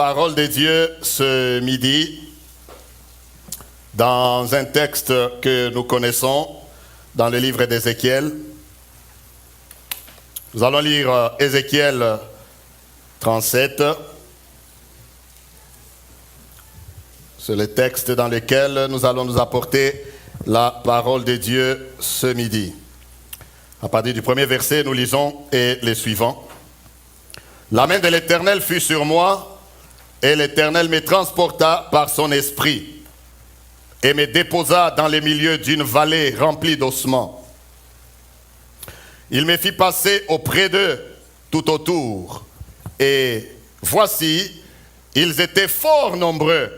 parole de Dieu ce midi dans un texte que nous connaissons dans le livre d'Ézéchiel. Nous allons lire Ézéchiel 37. C'est le texte dans lequel nous allons nous apporter la parole de Dieu ce midi. À partir du premier verset, nous lisons et les suivants. La main de l'Éternel fut sur moi, et l'Éternel me transporta par son esprit, et me déposa dans le milieu d'une vallée remplie d'ossements. Il me fit passer auprès d'eux tout autour, et voici, ils étaient fort nombreux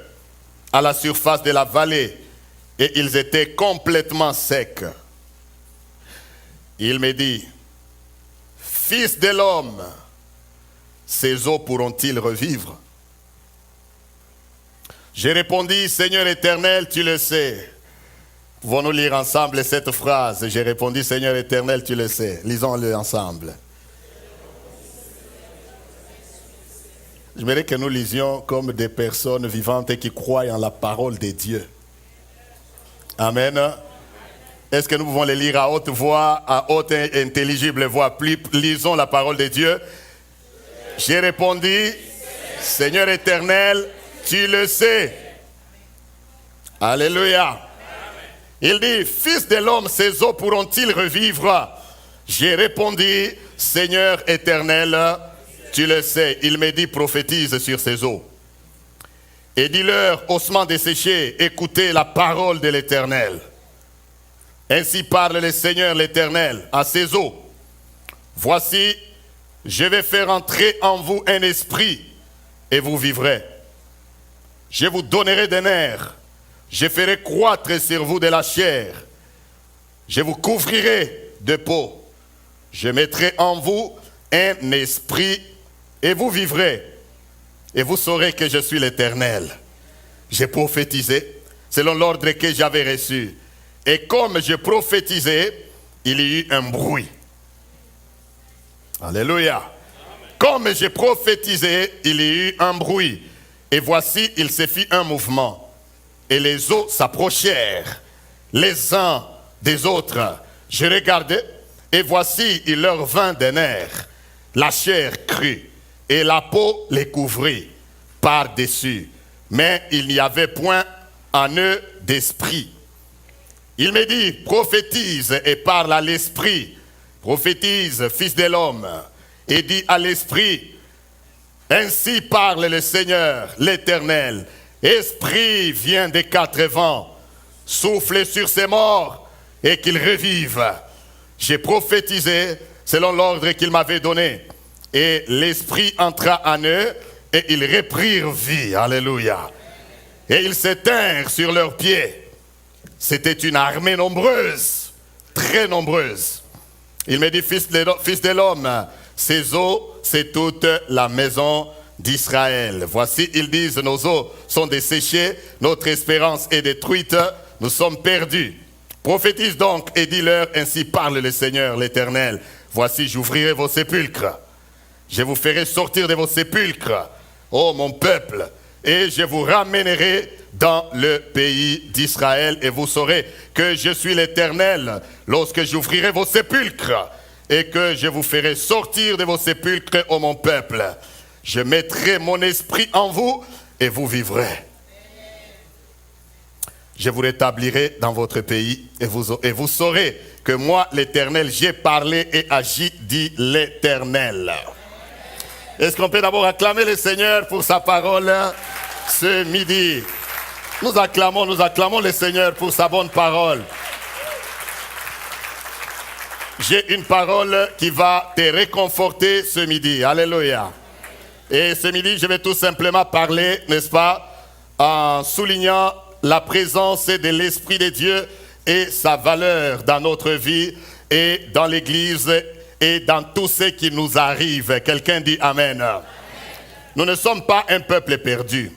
à la surface de la vallée, et ils étaient complètement secs. Il me dit, « Fils de l'homme, ces eaux pourront-ils revivre ?» J'ai répondu, « Seigneur éternel, tu le sais. » Pouvons-nous lire ensemble cette phrase? J'ai répondu, « Seigneur éternel, tu le sais. » Lisons-le ensemble. J'aimerais que nous lisions comme des personnes vivantes qui croient en la parole de Dieu. Amen. Est-ce que nous pouvons les lire à haute voix, à haute et intelligible voix? Lisons la parole de Dieu. J'ai répondu, Seigneur éternel, tu le sais. Alléluia. Il dit, Fils de l'homme, ces eaux pourront-ils revivre? J'ai répondu, Seigneur éternel, tu le sais. Il me dit, prophétise sur ces eaux. Et dis-leur, ossements desséchés, écoutez la parole de l'Éternel. Ainsi parle le Seigneur l'Éternel à ces eaux. Voici, je vais faire entrer en vous un esprit et vous vivrez. Je vous donnerai des nerfs. Je ferai croître sur vous de la chair. Je vous couvrirai de peau. Je mettrai en vous un esprit et vous vivrez. Et vous saurez que je suis l'Éternel. J'ai prophétisé selon l'ordre que j'avais reçu. Et comme je prophétisais, il y eut un bruit. Alléluia. Amen. Comme j'ai prophétisé, il y eut un bruit. Et voici, il se fit un mouvement. Et les eaux s'approchèrent les uns des autres. Je regardais, et voici, il leur vint des nerfs. La chair crut, et la peau les couvrit par-dessus. Mais il n'y avait point en eux d'esprit. Il me dit, prophétise et parle à l'esprit. Prophétise, fils de l'homme, et dis à l'esprit, ainsi parle le Seigneur, l'Éternel. Esprit vient des quatre vents, souffle sur ces morts et qu'ils revivent. J'ai prophétisé selon l'ordre qu'il m'avait donné. Et l'esprit entra en eux et ils reprirent vie. Alléluia. Et ils s'éteignirent sur leurs pieds. C'était une armée nombreuse, très nombreuse. Il me dit, fils de l'homme, ces eaux, c'est toute la maison d'Israël. Voici, ils disent, nos eaux sont desséchées, notre espérance est détruite, nous sommes perdus. Prophétise donc et dis-leur, ainsi parle le Seigneur l'Éternel. Voici, j'ouvrirai vos sépulcres. Je vous ferai sortir de vos sépulcres, ô mon peuple, et je vous ramènerai dans le pays d'Israël, et vous saurez que je suis l'Éternel lorsque j'ouvrirai vos sépulcres et que je vous ferai sortir de vos sépulcres, ô mon peuple. Je mettrai mon esprit en vous et vous vivrez. Je vous rétablirai dans votre pays et vous saurez que moi, l'Éternel, j'ai parlé et agi, dit l'Éternel. Est-ce qu'on peut d'abord acclamer le Seigneur pour sa parole ce midi? Nous acclamons le Seigneur pour sa bonne parole. J'ai une parole qui va te réconforter ce midi. Alléluia. Et ce midi, je vais tout simplement parler, n'est-ce pas, en soulignant la présence de l'Esprit de Dieu et sa valeur dans notre vie et dans l'Église et dans tout ce qui nous arrive. Quelqu'un dit Amen. Amen. Nous ne sommes pas un peuple perdu.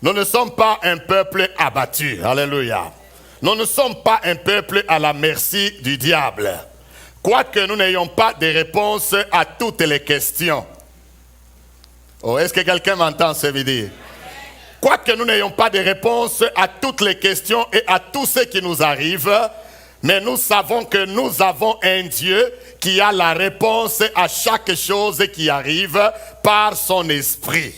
Nous ne sommes pas un peuple abattu. Alléluia. Nous ne sommes pas un peuple à la merci du diable. Quoique nous n'ayons pas de réponse à toutes les questions. Oh, est-ce que quelqu'un m'entend ce midi? Quoique nous n'ayons pas de réponse à toutes les questions et à tout ce qui nous arrive, mais nous savons que nous avons un Dieu qui a la réponse à chaque chose qui arrive par son esprit.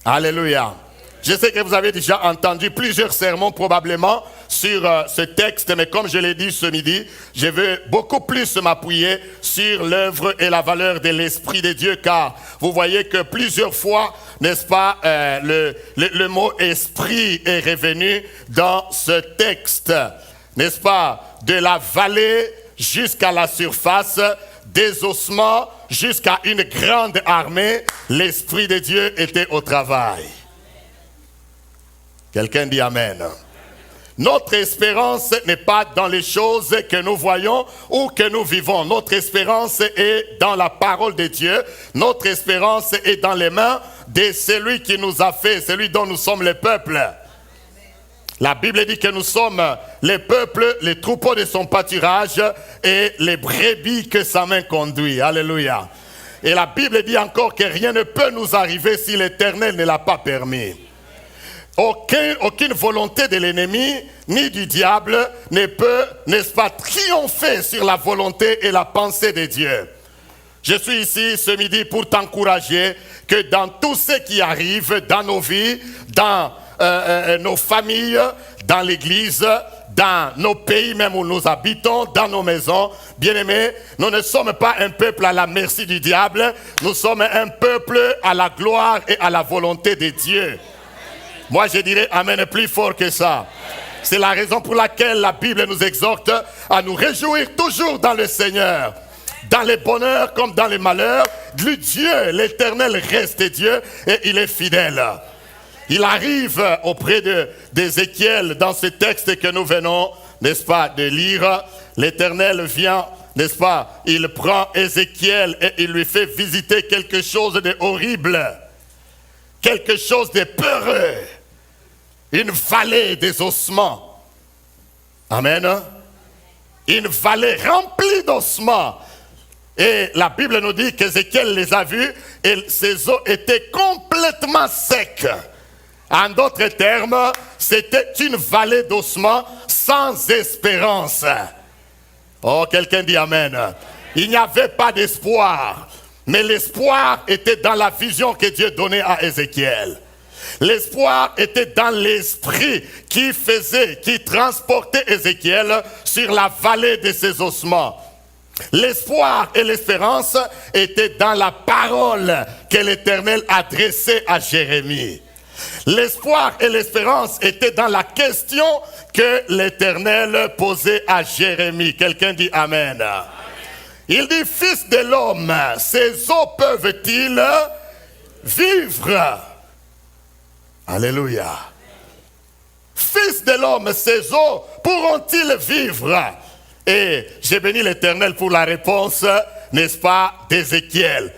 Amen. Alléluia. Je sais que vous avez déjà entendu plusieurs sermons probablement sur ce texte, mais comme je l'ai dit ce midi, je veux beaucoup plus m'appuyer sur l'œuvre et la valeur de l'Esprit de Dieu, car vous voyez que plusieurs fois, n'est-ce pas, le mot esprit est revenu dans ce texte, n'est-ce pas, de la vallée jusqu'à la surface, des ossements jusqu'à une grande armée, l'Esprit de Dieu était au travail. Quelqu'un dit Amen. Notre espérance n'est pas dans les choses que nous voyons ou que nous vivons. Notre espérance est dans la parole de Dieu. Notre espérance est dans les mains de celui qui nous a fait, celui dont nous sommes le peuple. La Bible dit que nous sommes les peuples, les troupeaux de son pâturage et les brebis que sa main conduit. Alléluia. Et la Bible dit encore que rien ne peut nous arriver si l'Éternel ne l'a pas permis. Aucune volonté de l'ennemi ni du diable ne peut, n'est-ce pas, triompher sur la volonté et la pensée de Dieu. Je suis ici ce midi pour t'encourager que dans tout ce qui arrive dans nos vies, dans nos familles, dans l'église, dans nos pays même où nous habitons, dans nos maisons, bien-aimés, nous ne sommes pas un peuple à la merci du diable, nous sommes un peuple à la gloire et à la volonté de Dieu. Moi, je dirais Amen plus fort que ça. C'est la raison pour laquelle la Bible nous exhorte à nous réjouir toujours dans le Seigneur. Dans les bonheurs comme dans les malheurs, le Dieu, l'Éternel reste Dieu et il est fidèle. Il arrive auprès d'Ézéchiel dans ce texte que nous venons, n'est-ce pas, de lire. L'Éternel vient, n'est-ce pas, il prend Ézéchiel et il lui fait visiter quelque chose de horrible. Quelque chose de peureux. Une vallée des ossements. Amen. Une vallée remplie d'ossements. Et la Bible nous dit qu'Ézéchiel les a vus et ces eaux étaient complètement secs. En d'autres termes, c'était une vallée d'ossements sans espérance. Oh, quelqu'un dit Amen. Il n'y avait pas d'espoir. Mais l'espoir était dans la vision que Dieu donnait à Ézéchiel. L'espoir était dans l'esprit qui transportait Ézéchiel sur la vallée de ses ossements. L'espoir et l'espérance étaient dans la parole que l'Éternel adressait à Jérémie. L'espoir et l'espérance étaient dans la question que l'Éternel posait à Jérémie. Quelqu'un dit Amen. Il dit, fils de l'homme, ces eaux peuvent-ils vivre? Alléluia. Fils de l'homme, ces eaux pourront-ils vivre? Et j'ai béni l'Éternel pour la réponse, n'est-ce pas, d'Ézéchiel.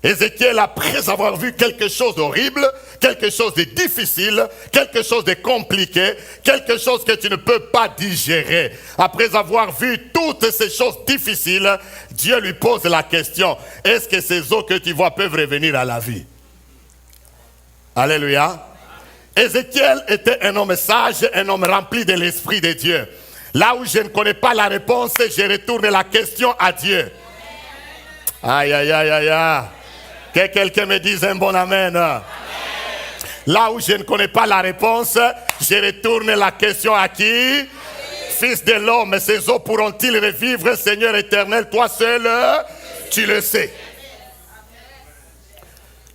Ézéchiel, après avoir vu quelque chose d'horrible, quelque chose de difficile, quelque chose de compliqué, quelque chose que tu ne peux pas digérer. Après avoir vu toutes ces choses difficiles, Dieu lui pose la question, est-ce que ces eaux que tu vois peuvent revenir à la vie? Alléluia. Ézéchiel était un homme sage, un homme rempli de l'Esprit de Dieu. Là où je ne connais pas la réponse, je retourne la question à Dieu. Aïe, aïe, aïe, aïe, aïe. Que quelqu'un me dise un bon amen. Amen. Là où je ne connais pas la réponse, je retourne la question à qui? Amen. Fils de l'homme, ces eaux pourront-ils revivre, Seigneur éternel, toi seul, tu le sais.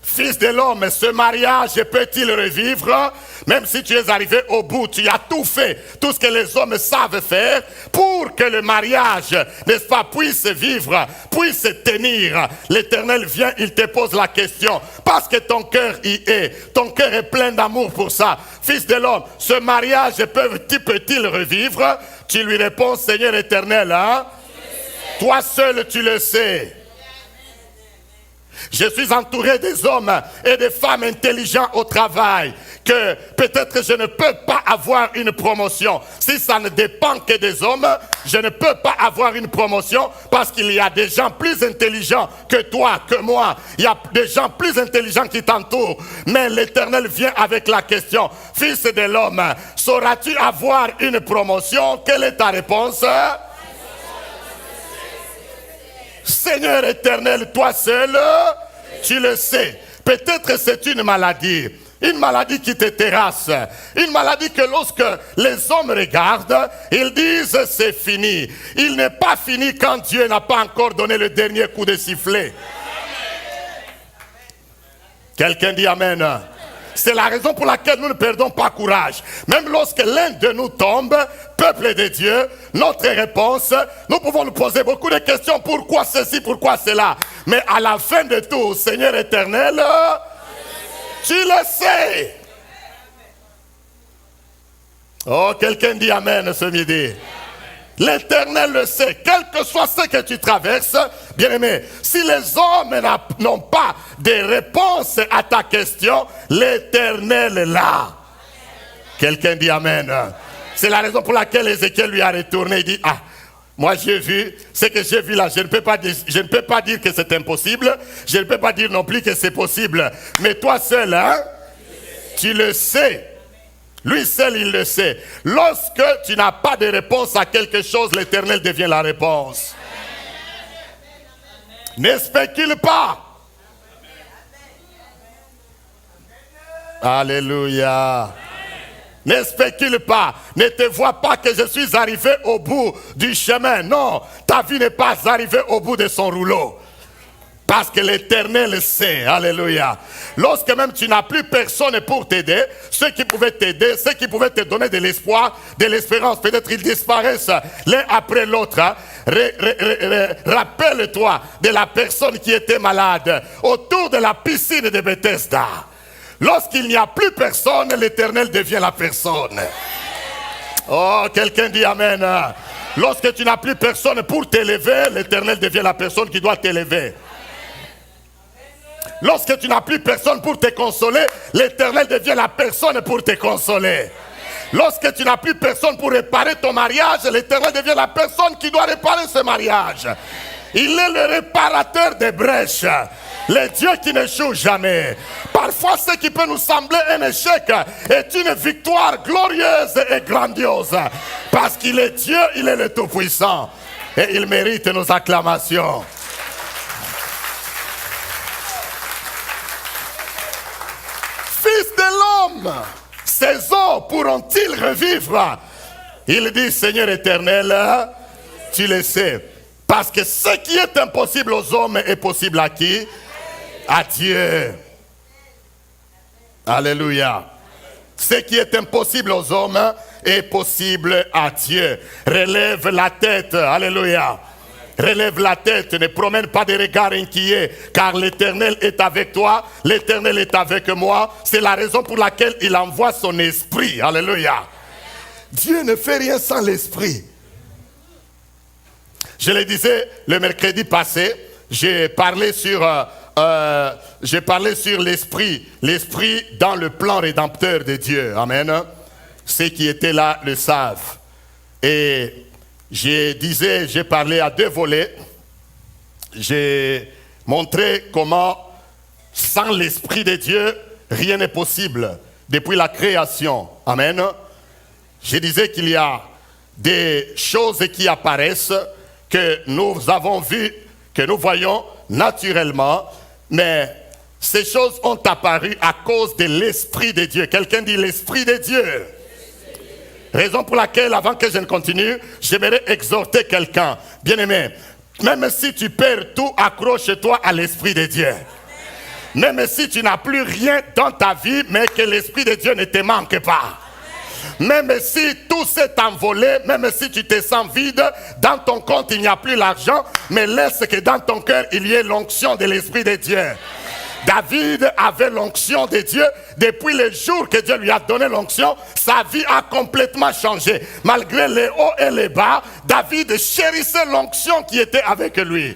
Fils de l'homme, ce mariage peut-il revivre? Même si tu es arrivé au bout, tu as tout fait, tout ce que les hommes savent faire pour que le mariage, n'est-ce pas, puisse vivre, puisse tenir. L'Éternel vient, il te pose la question, parce que ton cœur y est, ton cœur est plein d'amour pour ça. Fils de l'homme, ce mariage peut-il revivre? Tu lui réponds, Seigneur éternel, hein? Toi seul tu le sais. Je suis entouré des hommes et des femmes intelligents au travail, que peut-être je ne peux pas avoir une promotion. Si ça ne dépend que des hommes, je ne peux pas avoir une promotion parce qu'il y a des gens plus intelligents que toi, que moi. Il y a des gens plus intelligents qui t'entourent. Mais l'Éternel vient avec la question, fils de l'homme, sauras-tu avoir une promotion? Quelle est ta réponse? Seigneur éternel, toi seul, tu le sais. Peut-être c'est une maladie qui te terrasse. Une maladie que lorsque les hommes regardent, ils disent c'est fini. Il n'est pas fini quand Dieu n'a pas encore donné le dernier coup de sifflet. Quelqu'un dit Amen. C'est la raison pour laquelle nous ne perdons pas courage. Même lorsque l'un de nous tombe, peuple de Dieu, notre réponse, nous pouvons nous poser beaucoup de questions. Pourquoi ceci, pourquoi cela? Mais à la fin de tout, Seigneur éternel, tu le sais. Oh, quelqu'un dit Amen ce midi. L'Éternel le sait, quel que soit ce que tu traverses, bien-aimé, si les hommes n'ont pas de réponse à ta question, l'Éternel est là. Quelqu'un dit Amen. C'est la raison pour laquelle Ézéchiel lui a retourné et dit, ah, moi j'ai vu, ce que j'ai vu là, je ne peux pas dire que c'est impossible, je ne peux pas dire non plus que c'est possible, mais toi seul, hein, tu le sais. Lui seul, il le sait. Lorsque tu n'as pas de réponse à quelque chose, l'Éternel devient la réponse. Ne spécule pas. Alléluia. Ne spécule pas. Ne te vois pas que je suis arrivé au bout du chemin. Non, ta vie n'est pas arrivée au bout de son rouleau. Parce que l'Éternel sait, alléluia. Lorsque même tu n'as plus personne pour t'aider, ceux qui pouvaient t'aider, ceux qui pouvaient te donner de l'espoir, de l'espérance, peut-être ils disparaissent l'un après l'autre. Hein. Rappelle-toi de la personne qui était malade autour de la piscine de Bethesda. Lorsqu'il n'y a plus personne, l'Éternel devient la personne. Oh, quelqu'un dit Amen. Lorsque tu n'as plus personne pour t'élever, l'Éternel devient la personne qui doit t'élever. Lorsque tu n'as plus personne pour te consoler, l'Éternel devient la personne pour te consoler. Lorsque tu n'as plus personne pour réparer ton mariage, l'Éternel devient la personne qui doit réparer ce mariage. Il est le réparateur des brèches, le Dieu qui n'échoue jamais. Parfois, ce qui peut nous sembler un échec est une victoire glorieuse et grandiose. Parce qu'il est Dieu, il est le Tout-Puissant. Et il mérite nos acclamations. Fils de l'homme, ces eaux pourront-ils revivre? Il dit, Seigneur éternel, tu le sais. Parce que ce qui est impossible aux hommes est possible à qui? À Dieu. Alléluia. Ce qui est impossible aux hommes est possible à Dieu. Relève la tête. Alléluia. Relève la tête, ne promène pas des regards inquiets, car l'Éternel est avec toi, l'Éternel est avec moi. C'est la raison pour laquelle il envoie son esprit. Alléluia. Dieu ne fait rien sans l'esprit. Je le disais le mercredi passé, j'ai parlé sur l'esprit, l'esprit dans le plan rédempteur de Dieu. Amen. Ceux qui étaient là le savent. Et j'ai parlé à deux volets. J'ai montré comment, sans l'Esprit de Dieu, rien n'est possible depuis la création. Amen. Je disais qu'il y a des choses qui apparaissent, que nous avons vues, que nous voyons naturellement, mais ces choses ont apparu à cause de l'Esprit de Dieu. Quelqu'un dit l'Esprit de Dieu. Raison pour laquelle, avant que je ne continue, j'aimerais exhorter quelqu'un. Bien-aimé, même si tu perds tout, accroche-toi à l'Esprit de Dieu. Même si tu n'as plus rien dans ta vie, mais que l'Esprit de Dieu ne te manque pas. Même si tout s'est envolé, même si tu te sens vide, dans ton compte il n'y a plus l'argent, mais laisse que dans ton cœur il y ait l'onction de l'Esprit de Dieu. David avait l'onction de Dieu. Depuis le jour que Dieu lui a donné l'onction, sa vie a complètement changé. Malgré les hauts et les bas, David chérissait l'onction qui était avec lui.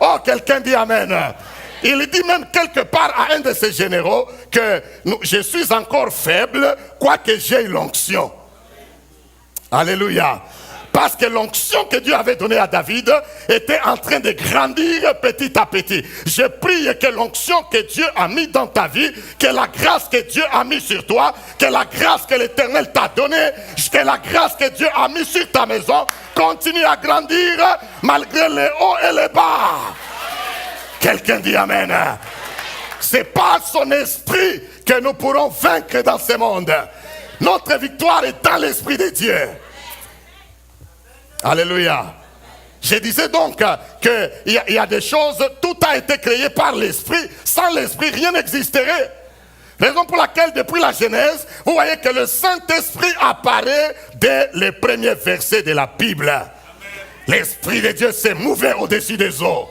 Oh, quelqu'un dit Amen. Il dit même quelque part à un de ses généraux que je suis encore faible, quoique j'ai l'onction. Alléluia. Parce que l'onction que Dieu avait donnée à David était en train de grandir petit à petit. Je prie que l'onction que Dieu a mis dans ta vie, que la grâce que Dieu a mis sur toi, que la grâce que l'Éternel t'a donnée, que la grâce que Dieu a mis sur ta maison, continue à grandir malgré les hauts et les bas. Quelqu'un dit Amen. C'est par son esprit que nous pourrons vaincre dans ce monde. Notre victoire est dans l'esprit de Dieu. Alléluia. Je disais donc qu'il y a des choses, tout a été créé par l'esprit. Sans l'esprit, rien n'existerait. Raison pour laquelle, depuis la Genèse, vous voyez que le Saint-Esprit apparaît dès les premiers versets de la Bible. L'Esprit de Dieu s'est mouvé au-dessus des eaux.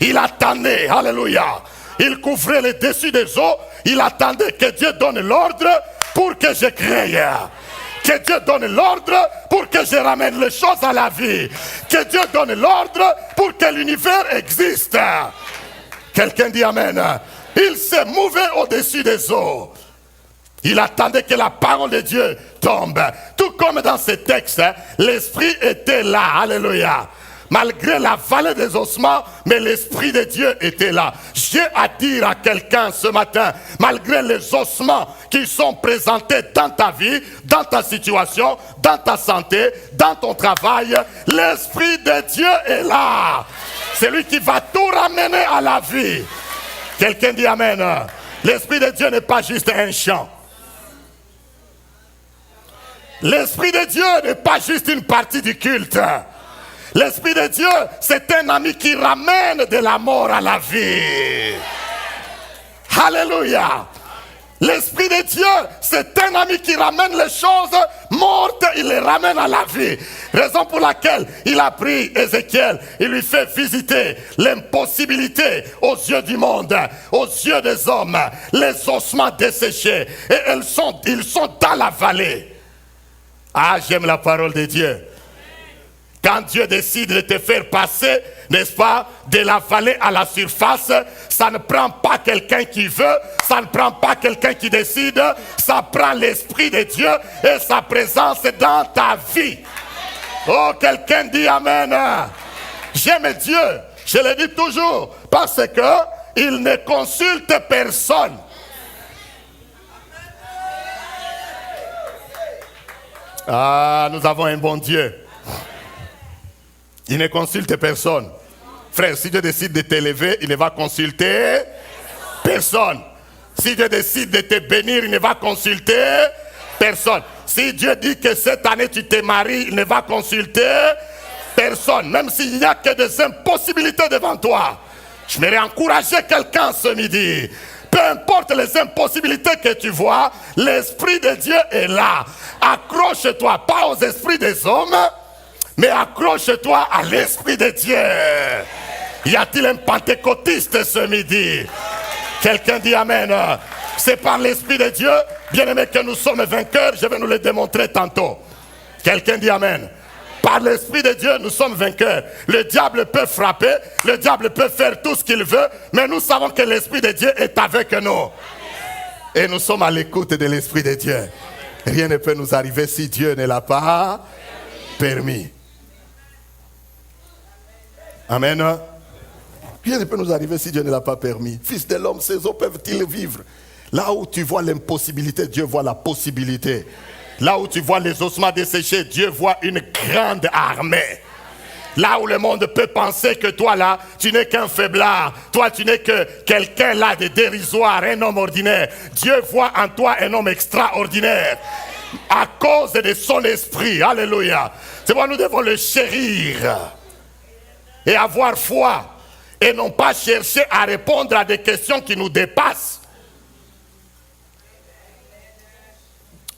Il attendait, alléluia. Il couvrait le dessus des eaux. Il attendait que Dieu donne l'ordre pour que je crée. Que Dieu donne l'ordre pour que je ramène les choses à la vie. Que Dieu donne l'ordre pour que l'univers existe. Quelqu'un dit Amen. Il s'est mouvé au-dessus des eaux. Il attendait que la parole de Dieu tombe. Tout comme dans ce texte, l'Esprit était là. Alléluia. Malgré la vallée des ossements, mais l'Esprit de Dieu était là. J'ai à dire à quelqu'un ce matin, malgré les ossements qui sont présentés dans ta vie, dans ta situation, dans ta santé, dans ton travail, l'Esprit de Dieu est là. C'est lui qui va tout ramener à la vie. Quelqu'un dit Amen. L'Esprit de Dieu n'est pas juste un chant. L'Esprit de Dieu n'est pas juste une partie du culte. L'Esprit de Dieu, c'est un ami qui ramène de la mort à la vie. Alléluia. L'Esprit de Dieu, c'est un ami qui ramène les choses mortes, il les ramène à la vie. Raison pour laquelle il a pris Ézéchiel, il lui fait visiter l'impossibilité aux yeux du monde, aux yeux des hommes, les ossements desséchés. Et ils sont dans la vallée. Ah, j'aime la parole de Dieu. Quand Dieu décide de te faire passer, n'est-ce pas, de la vallée à la surface, ça ne prend pas quelqu'un qui veut, ça ne prend pas quelqu'un qui décide, ça prend l'Esprit de Dieu et sa présence dans ta vie. Oh, quelqu'un dit Amen. J'aime Dieu, je le dis toujours, parce que il ne consulte personne. Ah, nous avons un bon Dieu. Il ne consulte personne. Frère, si Dieu décide de t'élever, il ne va consulter personne. Si Dieu décide de te bénir, il ne va consulter personne. Si Dieu dit que cette année tu te maries, il ne va consulter personne. Même s'il n'y a que des impossibilités devant toi. Je vais encourager quelqu'un ce midi. Peu importe les impossibilités que tu vois, l'Esprit de Dieu est là. Accroche-toi pas aux esprits des hommes, mais accroche-toi à l'Esprit de Dieu. Y a-t-il un pentecôtiste ce midi? Quelqu'un dit Amen. C'est par l'Esprit de Dieu, bien aimé, que nous sommes vainqueurs. Je vais nous le démontrer tantôt. Quelqu'un dit Amen. Par l'Esprit de Dieu, nous sommes vainqueurs. Le diable peut frapper, le diable peut faire tout ce qu'il veut, mais nous savons que l'Esprit de Dieu est avec nous. Et nous sommes à l'écoute de l'Esprit de Dieu. Rien ne peut nous arriver si Dieu ne l'a pas permis. Amen. Rien ne peut nous arriver si Dieu ne l'a pas permis. Fils de l'homme, ces eaux peuvent-ils vivre? Là où tu vois l'impossibilité, Dieu voit la possibilité. Là où tu vois les ossements desséchés, Dieu voit une grande armée. Là où le monde peut penser que toi là, tu n'es qu'un faiblard. Toi, tu n'es que quelqu'un là de dérisoire, un homme ordinaire. Dieu voit en toi un homme extraordinaire. À cause de son esprit. Alléluia. C'est pourquoi nous devons le chérir. Et avoir foi. Et non pas chercher à répondre à des questions qui nous dépassent.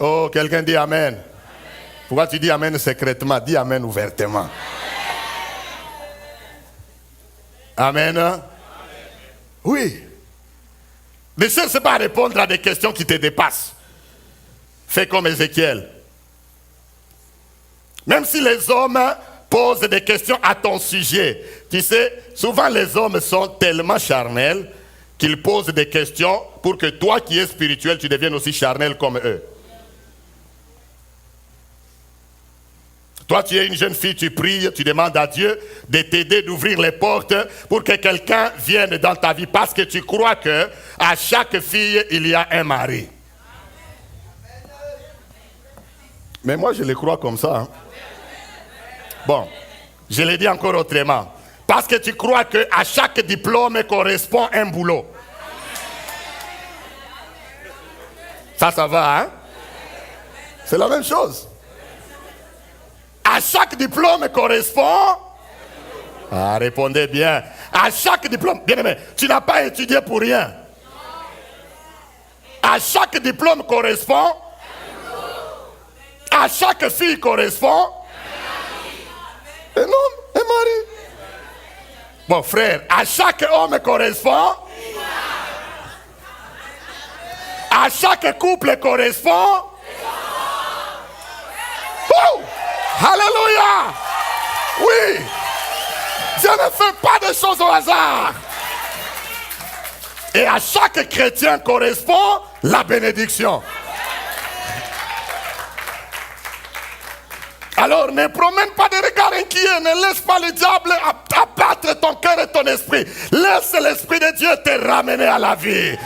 Oh, quelqu'un dit Amen. Pourquoi tu dis Amen secrètement? Dis Amen ouvertement. Amen. Amen. Oui. Ne cherche pas à répondre à des questions qui te dépassent. Fais comme Ézéchiel. Même si les hommes pose des questions à ton sujet. Tu sais, souvent les hommes sont tellement charnels qu'ils posent des questions pour que toi qui es spirituel, tu deviennes aussi charnel comme eux. Toi, tu es une jeune fille, tu pries, tu demandes à Dieu de t'aider, d'ouvrir les portes pour que quelqu'un vienne dans ta vie parce que tu crois que à chaque fille, il y a un mari. Mais moi, je le crois comme ça. Hein. Bon, je le dis encore autrement. Parce que tu crois qu'à chaque diplôme correspond un boulot. Ça va, hein? C'est la même chose. À chaque diplôme correspond... Ah, répondez bien. À chaque diplôme... Bien aimé, tu n'as pas étudié pour rien. À chaque diplôme correspond... À chaque fille correspond... Un homme, un mari. Bon frère, à chaque homme correspond... À chaque couple correspond... Oh! Alléluia! Oui! Dieu ne fait pas de choses au hasard. Et à chaque chrétien correspond la bénédiction. Alors ne promène pas de regard inquiet, ne laisse pas le diable abattre ton cœur et ton esprit. Laisse l'Esprit de Dieu te ramener à la vie.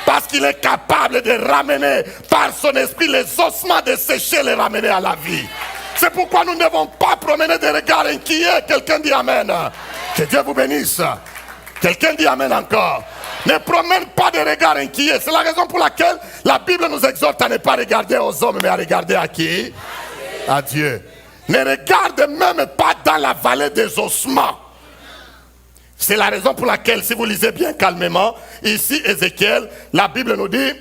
Parce qu'il est capable de ramener par son esprit les ossements desséchés, les ramener à la vie. C'est pourquoi nous ne devons pas promener des regards inquiets. Quelqu'un dit Amen. Que Dieu vous bénisse. Quelqu'un dit Amen encore. Ne promène pas de regards inquiets. C'est la raison pour laquelle la Bible nous exhorte à ne pas regarder aux hommes, mais à regarder à qui? À Dieu. Ne regarde même pas dans la vallée des ossements. C'est la raison pour laquelle, si vous lisez bien calmement, ici Ézéchiel, la Bible nous dit,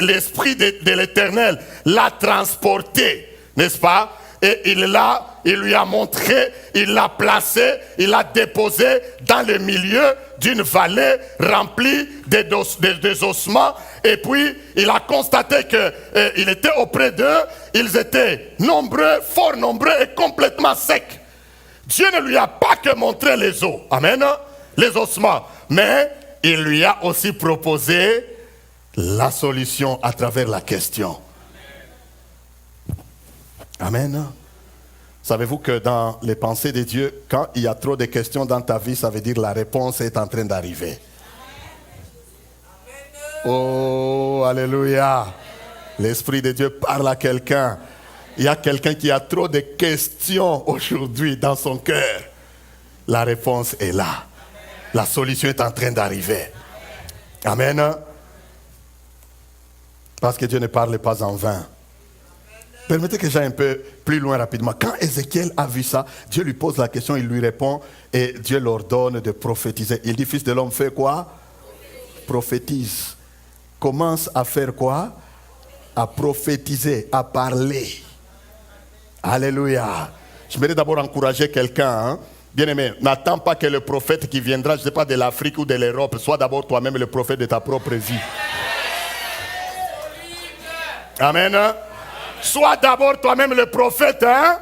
l'Esprit de l'Éternel l'a transporté, n'est-ce pas? Et il lui a montré, il l'a placé, il l'a déposé dans le milieu d'une vallée remplie des ossements. Et puis, il a constaté qu'il était auprès d'eux, ils étaient nombreux, fort nombreux et complètement secs. Dieu ne lui a pas que montré les os, amen, les ossements, mais il lui a aussi proposé la solution à travers la question. Amen. Savez-vous que dans les pensées de Dieu, quand il y a trop de questions dans ta vie, ça veut dire que la réponse est en train d'arriver. Oh, alléluia. L'Esprit de Dieu parle à quelqu'un. Il y a quelqu'un qui a trop de questions aujourd'hui dans son cœur. La réponse est là. La solution est en train d'arriver. Amen. Parce que Dieu ne parle pas en vain. Permettez que j'aille un peu plus loin rapidement. Quand Ézéchiel a vu ça, Dieu lui pose la question, il lui répond et Dieu l'ordonne de prophétiser. Il dit, fils de l'homme, fais quoi? Prophétise. Commence à faire quoi? À prophétiser, à parler. Alléluia. Je voudrais d'abord encourager quelqu'un. Hein? Bien-aimé, n'attends pas que le prophète qui viendra, je ne sais pas, de l'Afrique ou de l'Europe, soit d'abord toi-même le prophète de ta propre vie. Amen. Sois d'abord toi-même le prophète. Hein?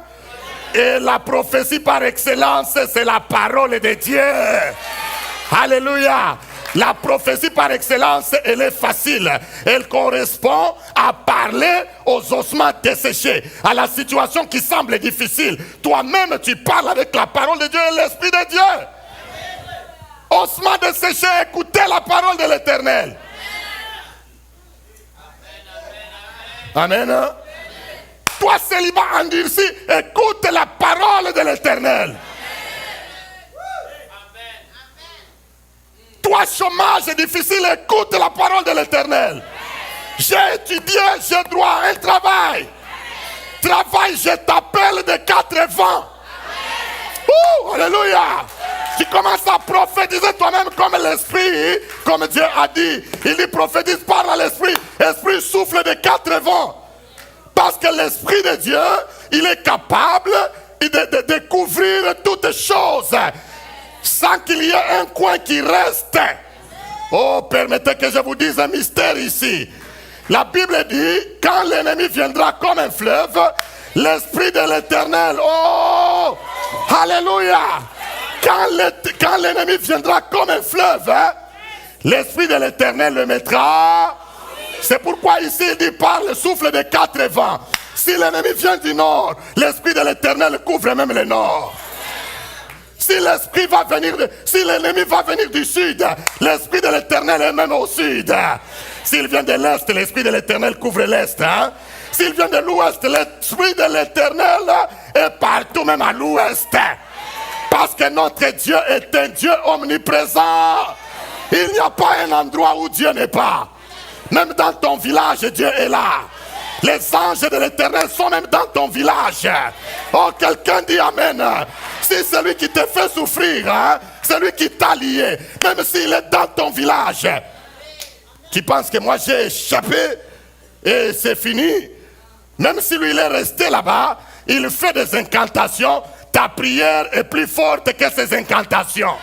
Et la prophétie par excellence, c'est la parole de Dieu. Alléluia. La prophétie par excellence, elle est facile. Elle correspond à parler aux ossements desséchés, à la situation qui semble difficile. Toi-même, tu parles avec la parole de Dieu et l'Esprit de Dieu. Ossements desséchés, écoutez la parole de l'Éternel. Amen. Toi, célibat endurci, écoute la parole de l'Éternel. Toi, chômage difficile, écoute la parole de l'Éternel. J'ai étudié, j'ai droit à un travail. Travail, je t'appelle de 4 vents. Alléluia. Tu commences à prophétiser toi-même comme l'Esprit, comme Dieu a dit. Il dit prophétise, parle à l'Esprit. Esprit souffle de 4 vents. Parce que l'Esprit de Dieu, il est capable de découvrir toutes choses. Sans qu'il y ait un coin qui reste. Oh, permettez que je vous dise un mystère ici. La Bible dit, quand l'ennemi viendra comme un fleuve, L'Esprit de l'Éternel. Oh! Alléluia! Quand l'ennemi viendra comme un fleuve, hein, l'Esprit de l'Éternel le mettra. C'est pourquoi ici il dit par le souffle des quatre vents. Si l'ennemi vient du nord, l'Esprit de l'Éternel couvre même le nord. Si l'ennemi va venir du sud, l'Esprit de l'Éternel est même au sud. S'il vient de l'est, l'Esprit de l'Éternel couvre l'est. Hein? S'il vient de l'ouest, l'Esprit de l'Éternel est partout, même à l'ouest. Parce que notre Dieu est un Dieu omniprésent. Il n'y a pas un endroit où Dieu n'est pas. Même dans ton village, Dieu est là. Les anges de l'Éternel sont même dans ton village. Oh, quelqu'un dit Amen. Si celui qui te fait souffrir, hein, celui qui t'a lié, même s'il est dans ton village, qui pense que moi j'ai échappé et c'est fini, même si lui il est resté là-bas, il fait des incantations, ta prière est plus forte que ces incantations.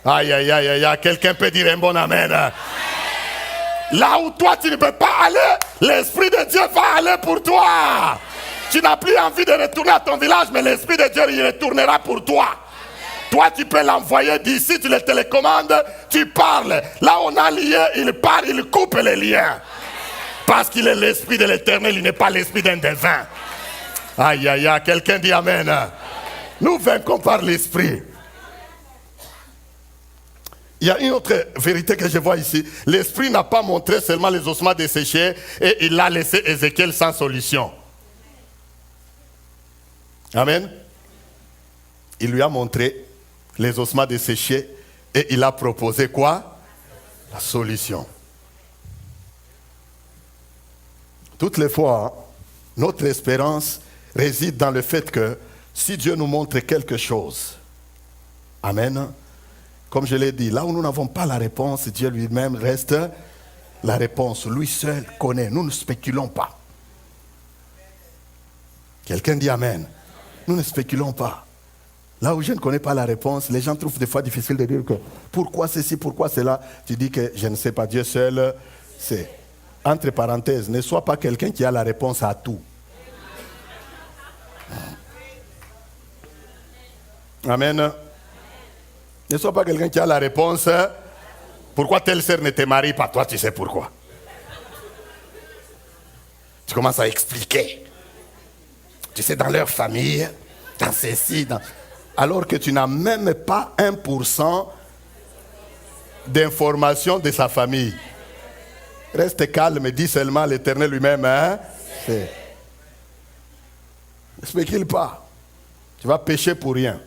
Aïe, aïe, aïe, aïe, quelqu'un peut dire un bon Amen. Là où toi tu ne peux pas aller, l'Esprit de Dieu va aller pour toi. Tu n'as plus envie de retourner à ton village, mais l'Esprit de Dieu il retournera pour toi. Toi tu peux l'envoyer d'ici, tu le télécommandes, tu parles. Là on a lié, il part, il coupe les liens. Parce qu'il est l'Esprit de l'Éternel, il n'est pas l'Esprit d'un devin. Aïe, aïe, aïe, quelqu'un dit Amen. Nous vaincons par l'Esprit. Il y a une autre vérité que je vois ici. L'Esprit n'a pas montré seulement les ossements desséchés et il a laissé Ézéchiel sans solution. Amen. Il lui a montré les ossements desséchés et il a proposé quoi? La solution. Toutes les fois, notre espérance réside dans le fait que si Dieu nous montre quelque chose, Amen. Comme je l'ai dit, là où nous n'avons pas la réponse, Dieu lui-même reste la réponse. Lui seul connaît. Nous ne spéculons pas. Quelqu'un dit Amen. Nous ne spéculons pas. Là où je ne connais pas la réponse, les gens trouvent des fois difficile de dire que pourquoi ceci, pourquoi cela. Tu dis que je ne sais pas, Dieu seul sait. Entre parenthèses, ne sois pas quelqu'un qui a la réponse à tout. Amen. Ne sois pas quelqu'un qui a la réponse. Pourquoi telle sœur ne te marie pas? Toi, tu sais pourquoi. Tu commences à expliquer. Tu sais, dans leur famille, dans ceci, dans... alors que tu n'as même pas 1% d'informations de sa famille. Reste calme, dis seulement l'Éternel lui-même. Hein? Ne spécule pas. Tu vas pécher pour rien.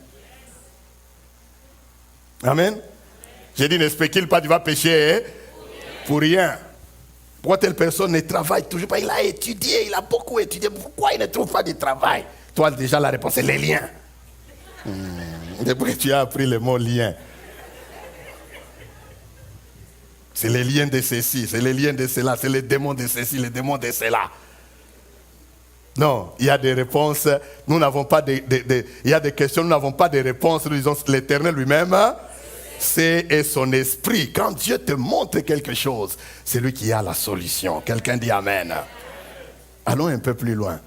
Amen. J'ai dit ne spécule pas, tu vas pécher hein? Pour rien. Pourquoi telle personne ne travaille toujours pas? Il a étudié, il a beaucoup étudié. Pourquoi il ne trouve pas de travail? Toi déjà la réponse c'est les liens. Depuis que tu as appris le mot lien. C'est les liens de ceci, c'est les liens de cela, c'est les démons de ceci, les démons de cela. Non, il y a des réponses, nous n'avons pas il y a des questions, nous n'avons pas de réponses, nous disons l'Éternel lui-même, c'est son esprit. Quand Dieu te montre quelque chose, c'est lui qui a la solution. Quelqu'un dit Amen. Allons un peu plus loin.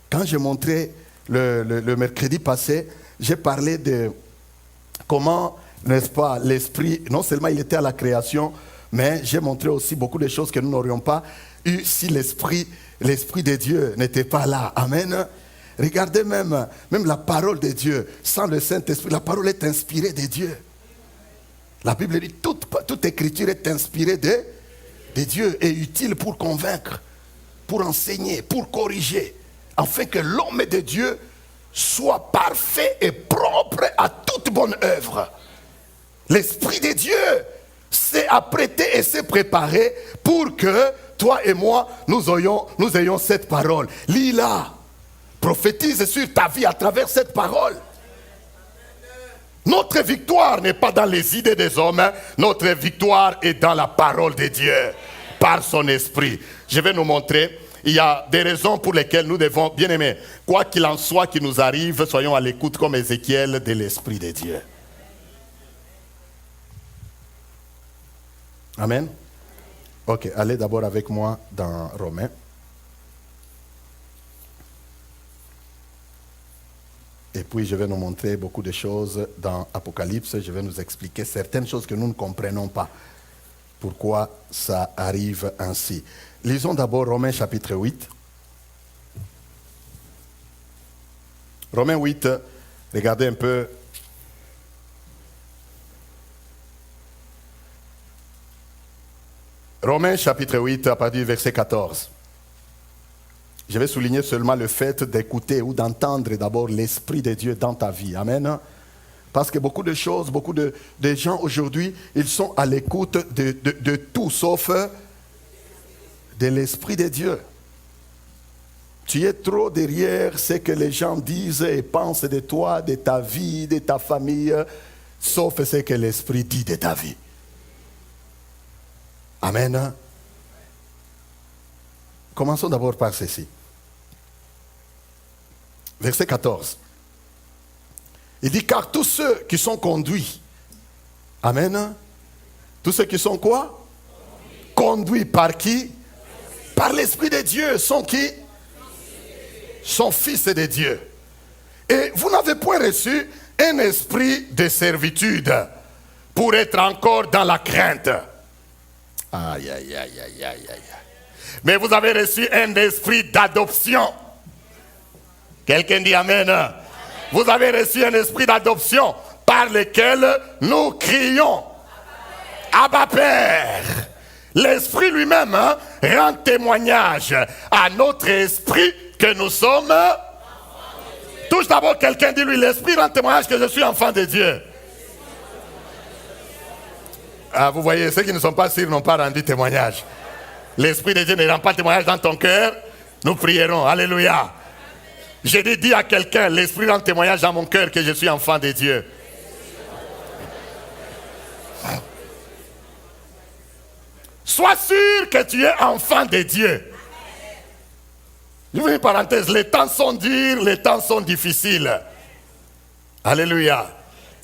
Quand j'ai montré le mercredi passé, j'ai parlé de comment, n'est-ce pas, l'esprit, non seulement il était à la création, mais j'ai montré aussi beaucoup de choses que nous n'aurions pas eu si l'esprit de Dieu n'était pas là. Amen. Regardez même la parole de Dieu, sans le Saint-Esprit, la parole est inspirée de Dieu. La Bible dit toute écriture est inspirée de Dieu et utile pour convaincre, pour enseigner, pour corriger, afin que l'homme de Dieu soit parfait et propre à toute bonne œuvre. L'Esprit de Dieu s'est apprêté et s'est préparé pour que toi et moi, nous ayons cette parole. Lis-la, prophétise sur ta vie à travers cette parole. Notre victoire n'est pas dans les idées des hommes, hein. Notre victoire est dans la parole de Dieu, par son esprit. Je vais nous montrer, il y a des raisons pour lesquelles nous devons, bien aimés, quoi qu'il en soit qui nous arrive, soyons à l'écoute comme Ézéchiel de l'Esprit de Dieu. Amen. Ok, allez d'abord avec moi dans Romains. Et puis je vais nous montrer beaucoup de choses dans Apocalypse. Je vais nous expliquer certaines choses que nous ne comprenons pas. Pourquoi ça arrive ainsi. Lisons d'abord Romains chapitre 8. Romains 8, regardez un peu. Romains chapitre 8, à partir du verset 14. Je vais souligner seulement le fait d'écouter ou d'entendre d'abord l'Esprit de Dieu dans ta vie. Amen. Parce que beaucoup de choses, beaucoup de gens aujourd'hui, ils sont à l'écoute de tout sauf de l'Esprit de Dieu. Tu es trop derrière ce que les gens disent et pensent de toi, de ta vie, de ta famille, sauf ce que l'Esprit dit de ta vie. Amen. Commençons d'abord par ceci. Verset 14. Il dit, car tous ceux qui sont conduits, amen, tous ceux qui sont quoi? Conduits par qui? Par l'Esprit de Dieu. Sont qui? Sont fils de Dieu. Et vous n'avez point reçu un esprit de servitude pour être encore dans la crainte. Aïe, aïe, aïe, aïe, aïe, aïe. Mais vous avez reçu un esprit d'adoption. Quelqu'un dit amen. Vous avez reçu un esprit d'adoption par lequel nous crions Abba Père. L'esprit lui-même rend témoignage à notre esprit que nous sommes. Touche d'abord quelqu'un, dit-lui, l'esprit rend témoignage que je suis enfant de Dieu. Ah, vous voyez, ceux qui ne sont pas sûrs n'ont pas rendu témoignage. L'Esprit de Dieu ne rend pas témoignage dans ton cœur. Nous prierons. Alléluia. J'ai dit, dis à quelqu'un, l'Esprit rend témoignage dans mon cœur que je suis enfant de Dieu. Sois sûr que tu es enfant de Dieu. Je vous dis une parenthèse, les temps sont durs, les temps sont difficiles. Alléluia.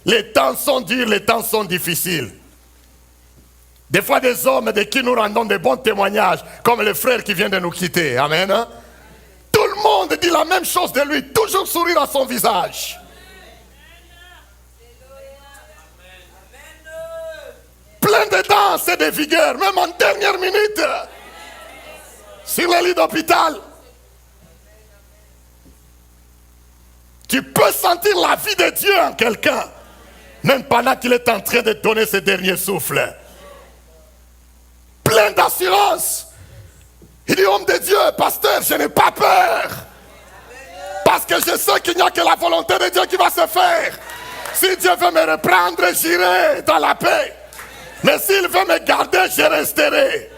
Les temps sont durs, les temps sont difficiles. Des fois, des hommes de qui nous rendons de bons témoignages, comme le frère qui vient de nous quitter. Amen. Tout le monde dit la même chose de lui, toujours sourire à son visage. Plein de danse et de vigueur, même en dernière minute. Sur le lit d'hôpital. Tu peux sentir la vie de Dieu en quelqu'un, même pendant qu'il est en train de donner ses derniers souffles. Plein d'assurance. Il dit, homme de Dieu, pasteur, je n'ai pas peur. Parce que je sais qu'il n'y a que la volonté de Dieu qui va se faire. Si Dieu veut me reprendre, j'irai dans la paix. Mais s'il veut me garder, je resterai.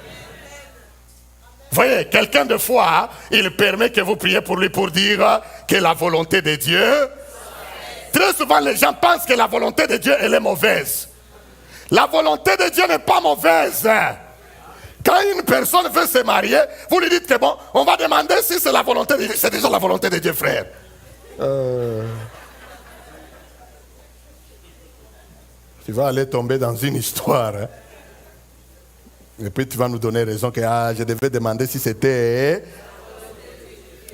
Voyez, quelqu'un de foi, il permet que vous priez pour lui pour dire que la volonté de Dieu. Très souvent, les gens pensent que la volonté de Dieu, elle est mauvaise. La volonté de Dieu n'est pas mauvaise. Quand une personne veut se marier, vous lui dites que bon, on va demander si c'est la volonté de Dieu. C'est déjà la volonté de Dieu, frère. Tu vas aller tomber dans une histoire. Hein? Et puis tu vas nous donner raison que je devais demander si c'était...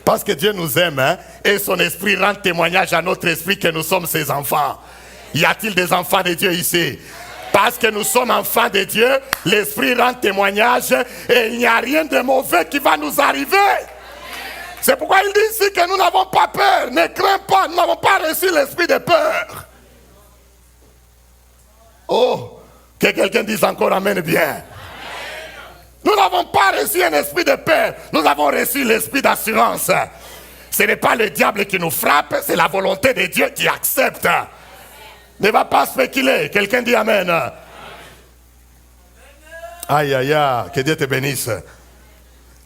Parce que Dieu nous aime, hein? Et son esprit rend témoignage à notre esprit que nous sommes ses enfants. Y a-t-il des enfants de Dieu ici? Parce que nous sommes enfants de Dieu, l'Esprit rend témoignage et il n'y a rien de mauvais qui va nous arriver. C'est pourquoi il dit ici que nous n'avons pas peur. Ne crains pas, nous n'avons pas reçu l'esprit de peur. Oh, que quelqu'un dise encore amen bien. Nous n'avons pas reçu un esprit de peur, nous avons reçu l'esprit d'assurance. Ce n'est pas le diable qui nous frappe, c'est la volonté de Dieu qui accepte. Ne va pas spéculer. Quelqu'un dit amen. Aïe, aïe, aïe. Que Dieu te bénisse.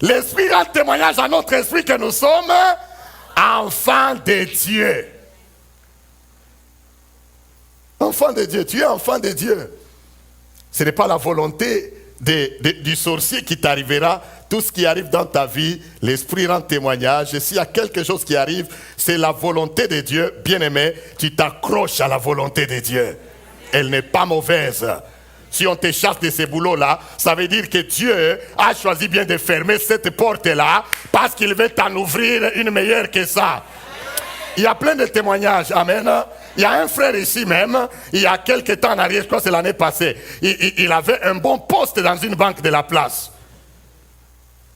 L'esprit rend témoignage à notre esprit que nous sommes enfants de Dieu. Enfant de Dieu. Tu es enfant de Dieu. Ce n'est pas la volonté du sorcier qui t'arrivera. Tout ce qui arrive dans ta vie, l'esprit rend témoignage. Et s'il y a quelque chose qui arrive, c'est la volonté de Dieu. Bien-aimé, tu t'accroches à la volonté de Dieu. Elle n'est pas mauvaise. Si on te chasse de ces boulots-là, ça veut dire que Dieu a choisi bien de fermer cette porte-là parce qu'il veut t'en ouvrir une meilleure que ça. Il y a plein de témoignages, amen. Il y a un frère ici même, il y a quelques temps en arrière, je crois que c'est l'année passée, il avait un bon poste dans une banque de la place.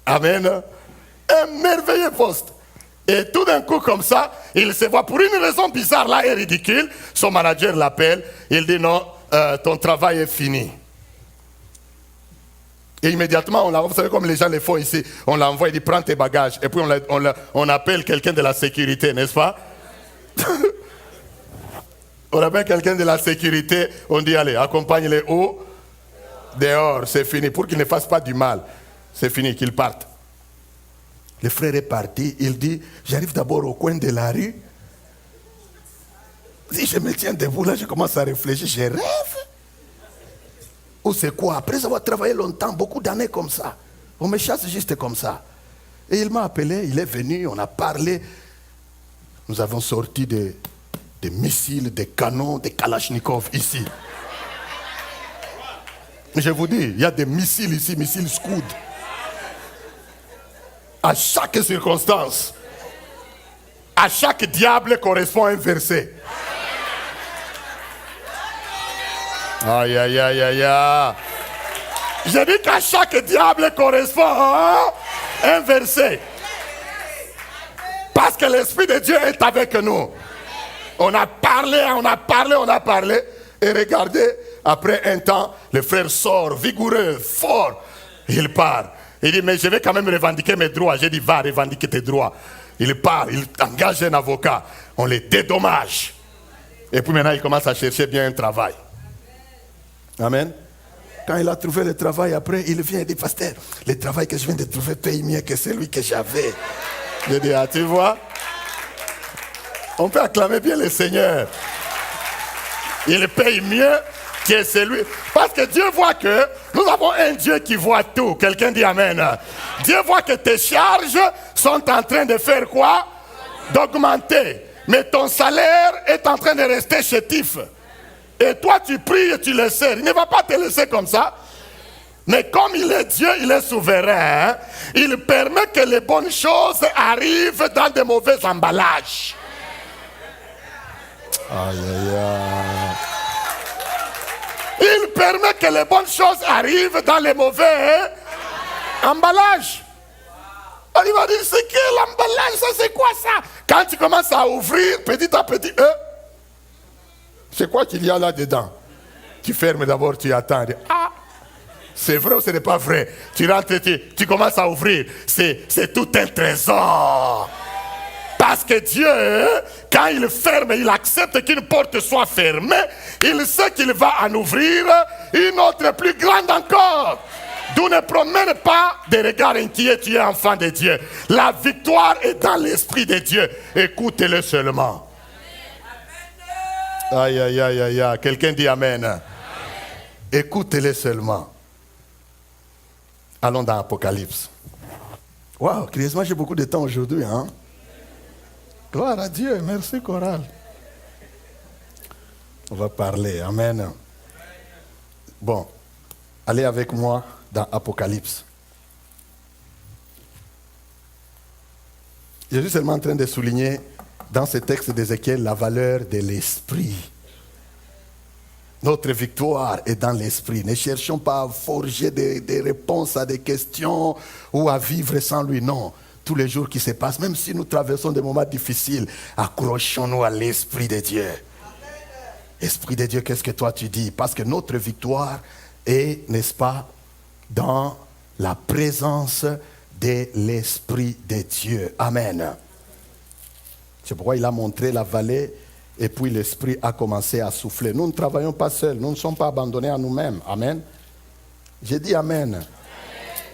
Amen. Un merveilleux poste. Et tout d'un coup comme ça, il se voit pour une raison bizarre là et ridicule, son manager l'appelle, il dit non, ton travail est fini. Et immédiatement, vous savez comme les gens le font ici, on l'envoie, il dit prends tes bagages. Et puis on appelle quelqu'un de la sécurité, n'est-ce pas? On appelle quelqu'un de la sécurité, on dit allez, accompagne-les où? Dehors, c'est fini, pour qu'ils ne fassent pas du mal. C'est fini, qu'ils partent. Le frère est parti, il dit, j'arrive d'abord au coin de la rue. Si je me tiens debout, là, je commence à réfléchir, je rêve. Ou c'est quoi? Après avoir travaillé longtemps, beaucoup d'années comme ça, on me chasse juste comme ça. Et il m'a appelé, il est venu, on a parlé. Nous avons sorti des missiles, des canons, des kalachnikovs ici. Je vous dis, il y a des missiles ici, missiles Scud. À chaque circonstance, à chaque diable correspond un verset. Aïe, aïe, aïe, aïe, aïe. Je dis qu'à chaque diable correspond un verset. Parce que l'Esprit de Dieu est avec nous. On a parlé, on a parlé, on a parlé. Et regardez, après un temps, le frère sort, vigoureux, fort. Il part. Il dit, mais je vais quand même revendiquer mes droits. J'ai dit, va revendiquer tes droits. Il part, il engage un avocat. On les dédommage. Et puis maintenant, il commence à chercher bien un travail. Amen. Quand il a trouvé le travail, après, il vient et dit, pasteur, le travail que je viens de trouver paye mieux que celui que j'avais. Je dis, ah, tu vois, on peut acclamer bien le Seigneur. Il paye mieux que celui. Parce que Dieu voit que nous avons un Dieu qui voit tout. Quelqu'un dit amen. Dieu voit que tes charges sont en train de faire quoi? D'augmenter. Mais ton salaire est en train de rester chétif. Et toi, tu pries et tu le sers. Il ne va pas te laisser comme ça. Mais comme il est Dieu, il est souverain. Hein? Il permet que les bonnes choses arrivent dans de mauvais emballages. Aïe, aïe, aïe. Il permet que les bonnes choses arrivent dans les mauvais emballages. Il va dire, c'est que l'emballage, ça c'est quoi ça? Quand tu commences à ouvrir petit à petit, c'est quoi qu'il y a là-dedans? Tu fermes d'abord, tu attends. Ah, c'est vrai ou ce n'est pas vrai? Tu rentres, tu commences à ouvrir. C'est tout un trésor. Parce que Dieu, quand il ferme, il accepte qu'une porte soit fermée, il sait qu'il va en ouvrir une autre plus grande encore. D'où ne promène pas des regards inquiets, tu es enfant de Dieu. La victoire est dans l'Esprit de Dieu. Écoutez-le seulement. Aïe, aïe, aïe, aïe, aïe. Quelqu'un dit amen. Amen. Écoutez-le seulement. Allons dans Apocalypse. Waouh, curieusement, j'ai beaucoup de temps aujourd'hui, hein? Gloire à Dieu, merci chorale. On va parler, amen. Bon, allez avec moi dans Apocalypse. Je suis seulement en train de souligner dans ce texte d'Ézéchiel la valeur de l'esprit. Notre victoire est dans l'esprit. Ne cherchons pas à forger des réponses à des questions ou à vivre sans lui, non. Tous les jours qui se passent, même si nous traversons des moments difficiles, accrochons-nous à l'Esprit de Dieu. Esprit de Dieu, qu'est-ce que toi tu dis? Parce que notre victoire est, n'est-ce pas, dans la présence de l'Esprit de Dieu. Amen. C'est pourquoi il a montré la vallée et puis l'Esprit a commencé à souffler. Nous ne travaillons pas seuls, nous ne sommes pas abandonnés à nous-mêmes. Amen. J'ai dit amen.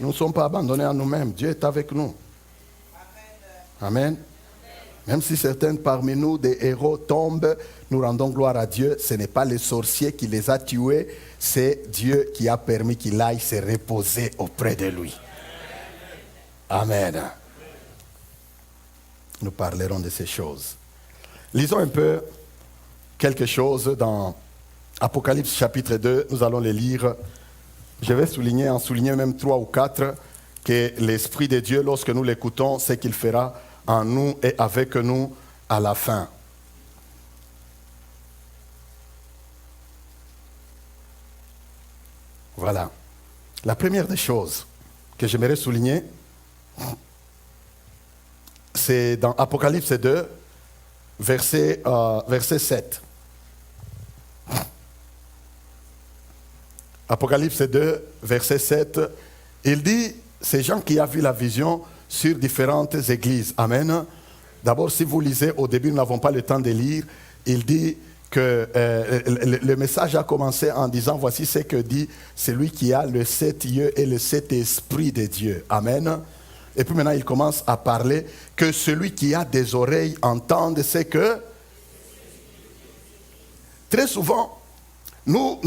Nous ne sommes pas abandonnés à nous-mêmes. Dieu est avec nous. Amen. Même si certains parmi nous, des héros, tombent, nous rendons gloire à Dieu. Ce n'est pas les sorciers qui les a tués, c'est Dieu qui a permis qu'il aille se reposer auprès de lui. Amen. Nous parlerons de ces choses. Lisons un peu quelque chose dans Apocalypse chapitre 2. Nous allons les lire. Je vais en souligner même 3 ou 4, que l'Esprit de Dieu, lorsque nous l'écoutons, c'est qu'il fera en nous et avec nous à la fin. Voilà. La première des choses que j'aimerais souligner, c'est dans Apocalypse 2, verset 7. Apocalypse 2, verset 7, il dit, c'est Jean qui a vu la vision sur différentes églises. Amen. D'abord, si vous lisez, au début, nous n'avons pas le temps de lire, il dit que le message a commencé en disant, voici ce que dit celui qui a le 7 yeux et le 7 esprits de Dieu. Amen. Et puis maintenant, il commence à parler que celui qui a des oreilles entende ce que... Très souvent, nous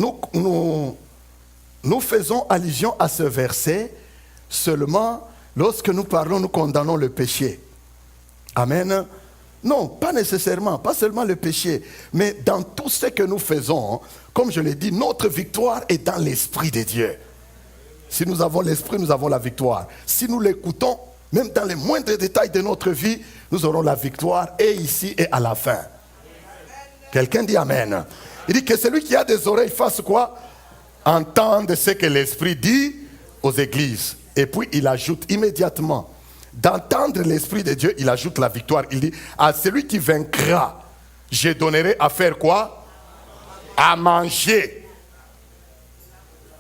faisons allusion à ce verset seulement lorsque nous parlons, nous condamnons le péché. Amen. Non, pas nécessairement, pas seulement le péché, mais dans tout ce que nous faisons, comme je l'ai dit, notre victoire est dans l'Esprit de Dieu. Si nous avons l'Esprit, nous avons la victoire. Si nous l'écoutons, même dans les moindres détails de notre vie, nous aurons la victoire, et ici et à la fin. Quelqu'un dit Amen. Il dit que celui qui a des oreilles fasse quoi? Entende ce que l'Esprit dit aux églises. Et puis il ajoute immédiatement, d'entendre l'Esprit de Dieu, il ajoute la victoire. Il dit, à celui qui vaincra, je donnerai à faire quoi? À manger.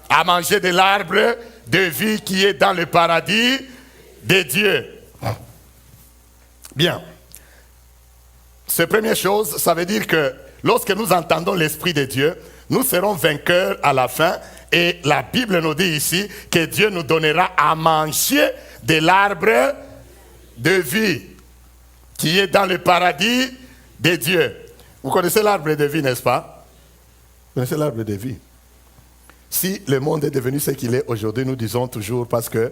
À manger de l'arbre de vie qui est dans le paradis de Dieu. Bien. Cette première chose, ça veut dire que lorsque nous entendons l'Esprit de Dieu, nous serons vainqueurs à la fin. Et la Bible nous dit ici que Dieu nous donnera à manger de l'arbre de vie qui est dans le paradis de Dieu. Vous connaissez l'arbre de vie, n'est-ce pas? Vous connaissez l'arbre de vie? Si le monde est devenu ce qu'il est aujourd'hui, nous disons toujours parce que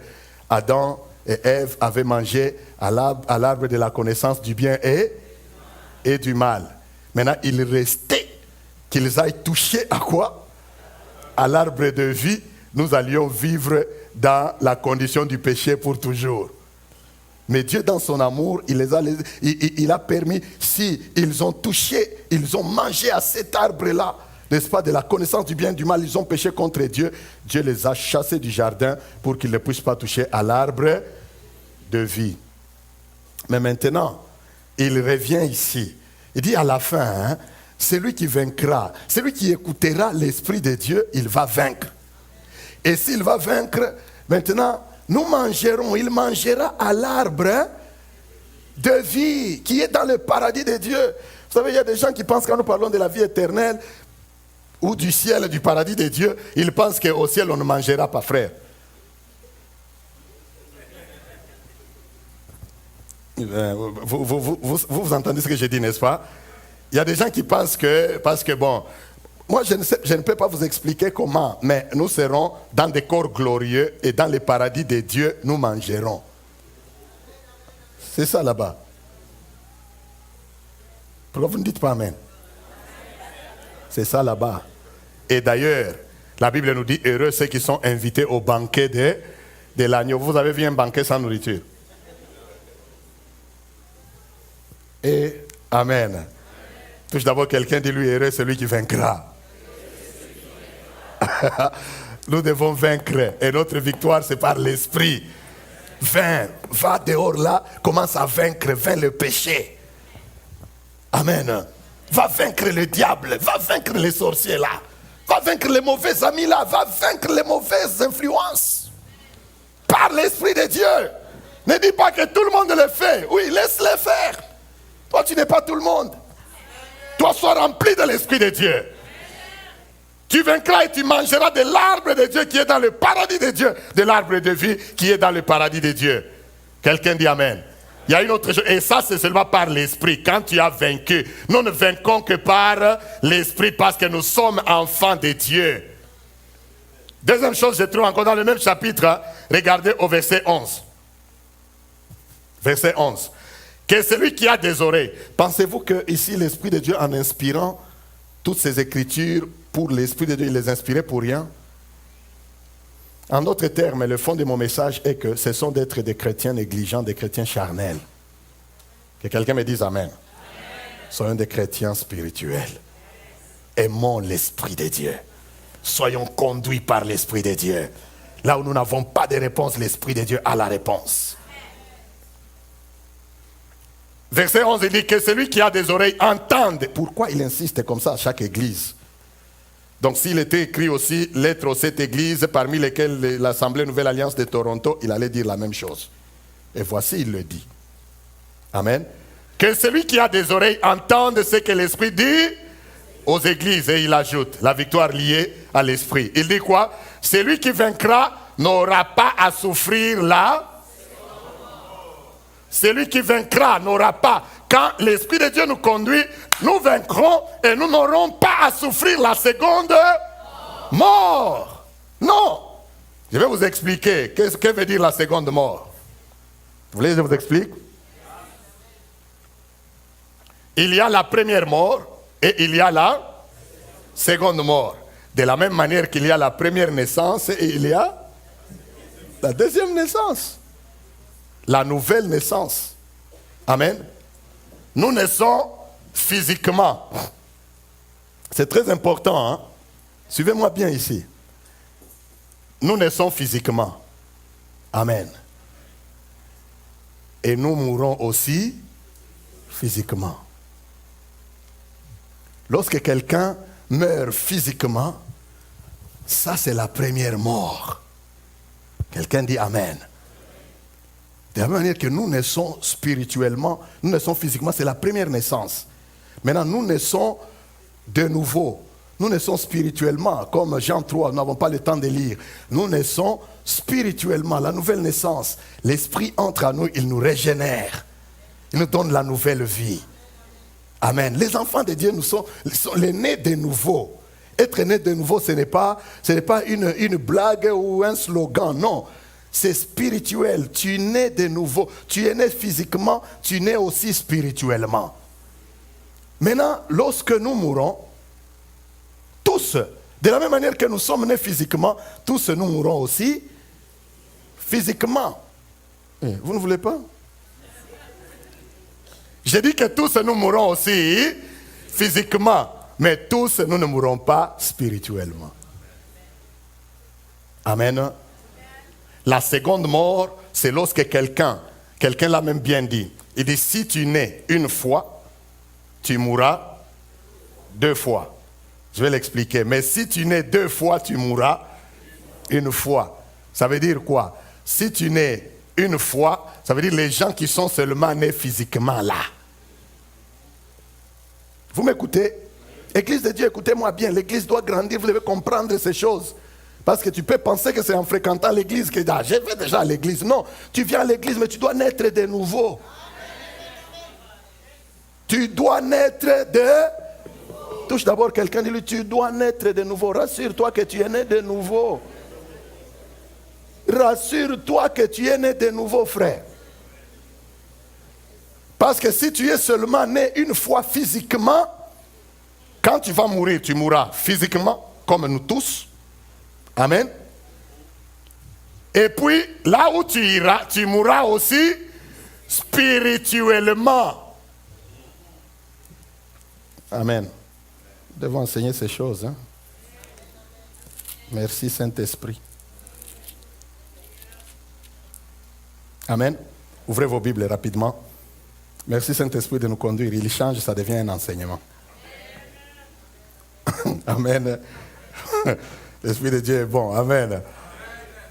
Adam et Ève avaient mangé à l'arbre de la connaissance du bien et du mal. Maintenant, il restait qu'ils aillent toucher à quoi? À l'arbre de vie, nous allions vivre dans la condition du péché pour toujours. Mais Dieu, dans son amour, il a permis, si ils ont touché, ils ont mangé à cet arbre-là, n'est-ce pas, de la connaissance du bien et du mal, ils ont péché contre Dieu. Dieu les a chassés du jardin pour qu'ils ne puissent pas toucher à l'arbre de vie. Mais maintenant, il revient ici. Il dit à la fin, celui qui vaincra, celui qui écoutera l'Esprit de Dieu, il va vaincre. Et s'il va vaincre, maintenant, nous mangerons, il mangera à l'arbre de vie qui est dans le paradis de Dieu. Vous savez, il y a des gens qui pensent, quand nous parlons de la vie éternelle, ou du ciel, du paradis de Dieu, ils pensent qu'au ciel, on ne mangera pas, frère. Vous entendez ce que je dis, n'est-ce pas? Il y a des gens qui pensent que, parce que bon, moi je ne peux pas vous expliquer comment, mais nous serons dans des corps glorieux et dans le paradis de Dieu, nous mangerons. C'est ça là-bas. Pourquoi vous ne dites pas Amen? C'est ça là-bas. Et d'ailleurs, la Bible nous dit, heureux ceux qui sont invités au banquet de l'agneau. Vous avez vu un banquet sans nourriture? Et Amen. Touche d'abord quelqu'un, dis-lui, heureux celui qui vaincra. Nous devons vaincre. Et notre victoire, c'est par l'Esprit. Va dehors là, commence à vaincre, vainc le péché. Amen. Va vaincre le diable, va vaincre les sorciers là. Va vaincre les mauvais amis là, va vaincre les mauvaises influences. Par l'Esprit de Dieu. Ne dis pas que tout le monde le fait. Oui, laisse-les faire. Toi, tu n'es pas tout le monde. Toi, sois rempli de l'Esprit de Dieu. Tu vaincras et tu mangeras de l'arbre de Dieu qui est dans le paradis de Dieu. De l'arbre de vie qui est dans le paradis de Dieu. Quelqu'un dit Amen. Il y a une autre chose, et ça c'est seulement par l'Esprit. Quand tu as vaincu, nous ne vainquons que par l'Esprit parce que nous sommes enfants de Dieu. Deuxième chose, je trouve encore dans le même chapitre, regardez au verset 11. Verset 11. Que celui qui a des oreilles. Pensez-vous que ici l'Esprit de Dieu, en inspirant toutes ces écritures pour l'Esprit de Dieu, il les inspirait pour rien? En d'autres termes, le fond de mon message est que ce sont d'être des chrétiens négligents, des chrétiens charnels. Que quelqu'un me dise Amen. Soyons des chrétiens spirituels. Aimons l'Esprit de Dieu. Soyons conduits par l'Esprit de Dieu. Là où nous n'avons pas de réponse, l'Esprit de Dieu a la réponse. Verset 11, il dit que celui qui a des oreilles entende. Pourquoi il insiste comme ça à chaque église? Donc s'il était écrit aussi lettre aux 7 églises, parmi lesquelles l'Assemblée Nouvelle Alliance de Toronto, il allait dire la même chose. Et voici, il le dit. Amen. Que celui qui a des oreilles entende ce que l'Esprit dit aux églises. Et il ajoute, la victoire liée à l'Esprit. Il dit quoi? Celui qui vaincra n'aura pas à souffrir là. Celui qui vaincra n'aura pas. Quand l'Esprit de Dieu nous conduit, nous vaincrons et nous n'aurons pas à souffrir la seconde mort. Non. Je vais vous expliquer. Qu'est-ce que veut dire la seconde mort? Vous voulez que je vous explique? Il y a la première mort et il y a la seconde mort. De la même manière qu'il y a la première naissance et il y a la deuxième naissance. La nouvelle naissance. Amen. Nous naissons physiquement. C'est très important. Hein? Suivez-moi bien ici. Nous naissons physiquement. Amen. Et nous mourrons aussi physiquement. Lorsque quelqu'un meurt physiquement, ça c'est la première mort. Quelqu'un dit Amen. De la même manière que nous naissons spirituellement, nous naissons physiquement, c'est la première naissance. Maintenant, nous naissons de nouveau. Nous naissons spirituellement, comme Jean 3, nous n'avons pas le temps de lire. Nous naissons spirituellement, la nouvelle naissance. L'Esprit entre à nous, il nous régénère. Il nous donne la nouvelle vie. Amen. Les enfants de Dieu, nous sont les nés de nouveau. Être né de nouveau, ce n'est pas une blague ou un slogan, non. C'est spirituel. Tu es né de nouveau. Tu es né physiquement, tu es né aussi spirituellement. Maintenant, lorsque nous mourons, tous, de la même manière que nous sommes nés physiquement, tous nous mourrons aussi physiquement. Vous ne voulez pas? J'ai dit que tous nous mourrons aussi physiquement, mais tous nous ne mourrons pas spirituellement. Amen. La seconde mort, c'est lorsque quelqu'un l'a même bien dit. Il dit, si tu nais une fois, tu mourras 2 fois. Je vais l'expliquer. Mais si tu nais 2 fois, tu mourras 1 fois. Ça veut dire quoi? Si tu nais 1 fois, ça veut dire les gens qui sont seulement nés physiquement là. Vous m'écoutez? Église de Dieu, écoutez-moi bien. L'église doit grandir, vous devez comprendre ces choses. Parce que tu peux penser que c'est en fréquentant l'église que je vais déjà à l'église. Non, tu viens à l'église, mais tu dois naître de nouveau. Tu dois naître de... Touche d'abord quelqu'un, dis-lui, tu dois naître de nouveau. Rassure-toi que tu es né de nouveau. Rassure-toi que tu es né de nouveau, frère. Parce que si tu es seulement né 1 fois physiquement, quand tu vas mourir, tu mourras physiquement, comme nous tous. Amen. Et puis, là où tu iras, tu mourras aussi spirituellement. Amen. Nous devons enseigner ces choses. Hein? Merci Saint-Esprit. Amen. Ouvrez vos Bibles rapidement. Merci Saint-Esprit de nous conduire. Il change, ça devient un enseignement. Amen. L'Esprit de Dieu est bon. Amen.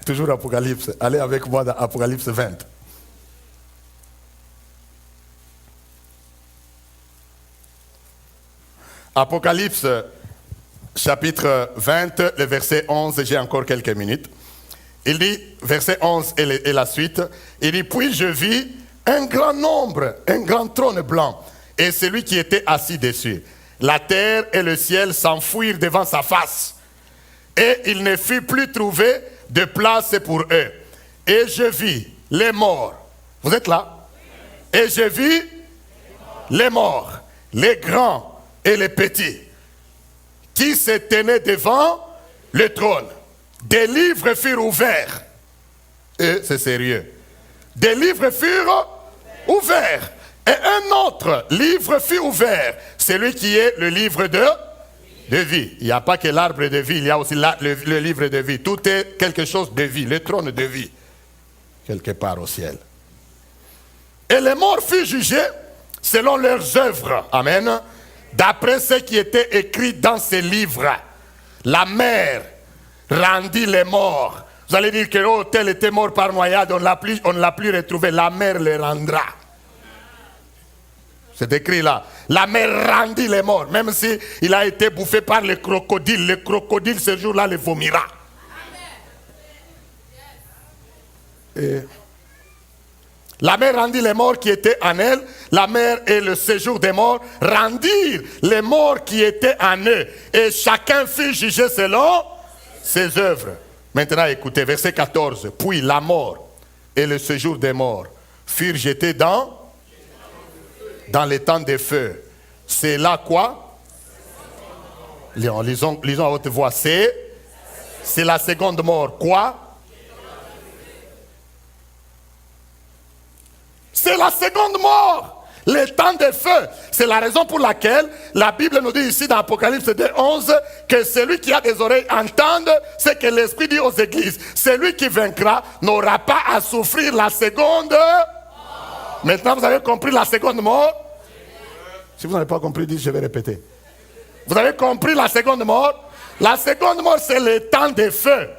Toujours Apocalypse. Allez avec moi dans Apocalypse 20. Apocalypse chapitre 20, le verset 11, j'ai encore quelques minutes. Il dit, verset 11 et la suite, il dit, puis je vis un grand nombre, un grand trône blanc, et celui qui était assis dessus. La terre et le ciel s'enfuirent devant sa face. Et il ne fut plus trouvé de place pour eux. Et je vis les morts. Vous êtes là? Et je vis les morts, les grands et les petits, qui se tenaient devant le trône. Des livres furent ouverts. Et c'est sérieux. Des livres furent ouverts. Et un autre livre fut ouvert, celui qui est le livre de vie. Il n'y a pas que l'arbre de vie, il y a aussi le livre de vie. Tout est quelque chose de vie, le trône de vie, quelque part au ciel. Et les morts furent jugés selon leurs œuvres. Amen. D'après ce qui était écrit dans ces livres. La mer rendit les morts. Vous allez dire que oh, tel était mort par noyade, on ne l'a plus retrouvé. La mer les rendra. C'est écrit là. La mer rendit les morts. Même s'il a été bouffé par le crocodile ce jour-là le vomira. Et la mer rendit les morts qui étaient en elle. La mer et le séjour des morts rendirent les morts qui étaient en eux. Et chacun fut jugé selon ses œuvres. Maintenant écoutez, verset 14. Puis la mort et le séjour des morts furent jetés dans les temps des feux. C'est là quoi? Lisons à haute voix. C'est la seconde mort. Quoi? C'est la seconde mort. Les temps des feux. C'est la raison pour laquelle la Bible nous dit ici dans Apocalypse 2:11 que celui qui a des oreilles entende ce que l'Esprit dit aux églises. Celui qui vaincra n'aura pas à souffrir la seconde mort. Maintenant vous avez compris la seconde mort? Si vous n'avez pas compris, dites, je vais répéter. Vous avez compris la seconde mort? La seconde mort, c'est le temps des feux.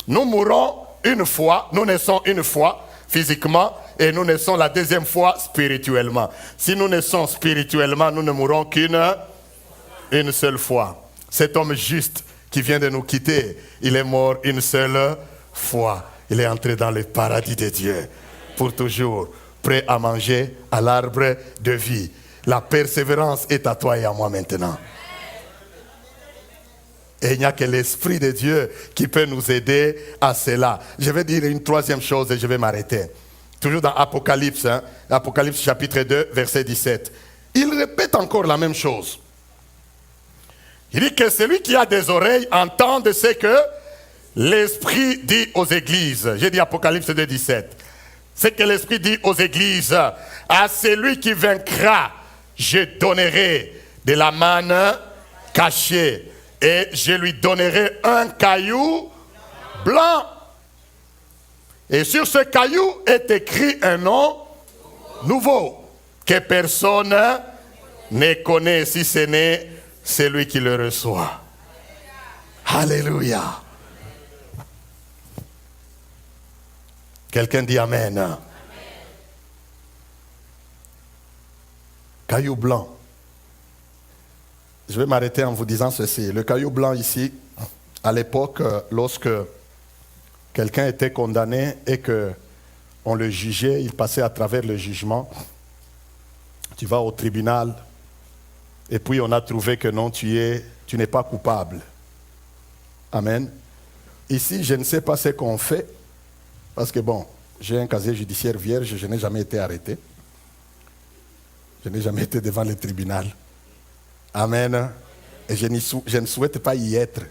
Nous mourrons une fois, nous naissons une fois physiquement et nous naissons la deuxième fois spirituellement. Si nous naissons spirituellement, nous ne mourrons qu'une seule fois. Cet homme juste qui vient de nous quitter, il est mort une seule fois. Il est entré dans le paradis de Dieu pour toujours, prêt à manger à l'arbre de vie. La persévérance est à toi et à moi maintenant. Et il n'y a que l'Esprit de Dieu qui peut nous aider à cela. Je vais dire une troisième chose et je vais m'arrêter. Toujours dans Apocalypse, Apocalypse chapitre 2, verset 17. Il répète encore la même chose. Il dit que celui qui a des oreilles entende ce que l'Esprit dit aux églises. J'ai dit Apocalypse 2, 17. Ce que l'Esprit dit aux églises. À celui qui vaincra, je donnerai de la manne cachée et je lui donnerai un caillou blanc. Et sur ce caillou est écrit un nom nouveau que personne ne connaît si ce n'est celui qui le reçoit. Alléluia. Quelqu'un dit Amen. Amen. Caillou blanc. Je vais m'arrêter en vous disant ceci. Le caillou blanc ici, à l'époque, lorsque quelqu'un était condamné et qu'on le jugeait, il passait à travers le jugement. Tu vas au tribunal et puis on a trouvé que non, tu n'es pas coupable. Amen. Ici, je ne sais pas ce qu'on fait parce que bon, j'ai un casier judiciaire vierge, je n'ai jamais été arrêté. Je n'ai jamais été devant le tribunal. Amen. Et je ne souhaite pas y être.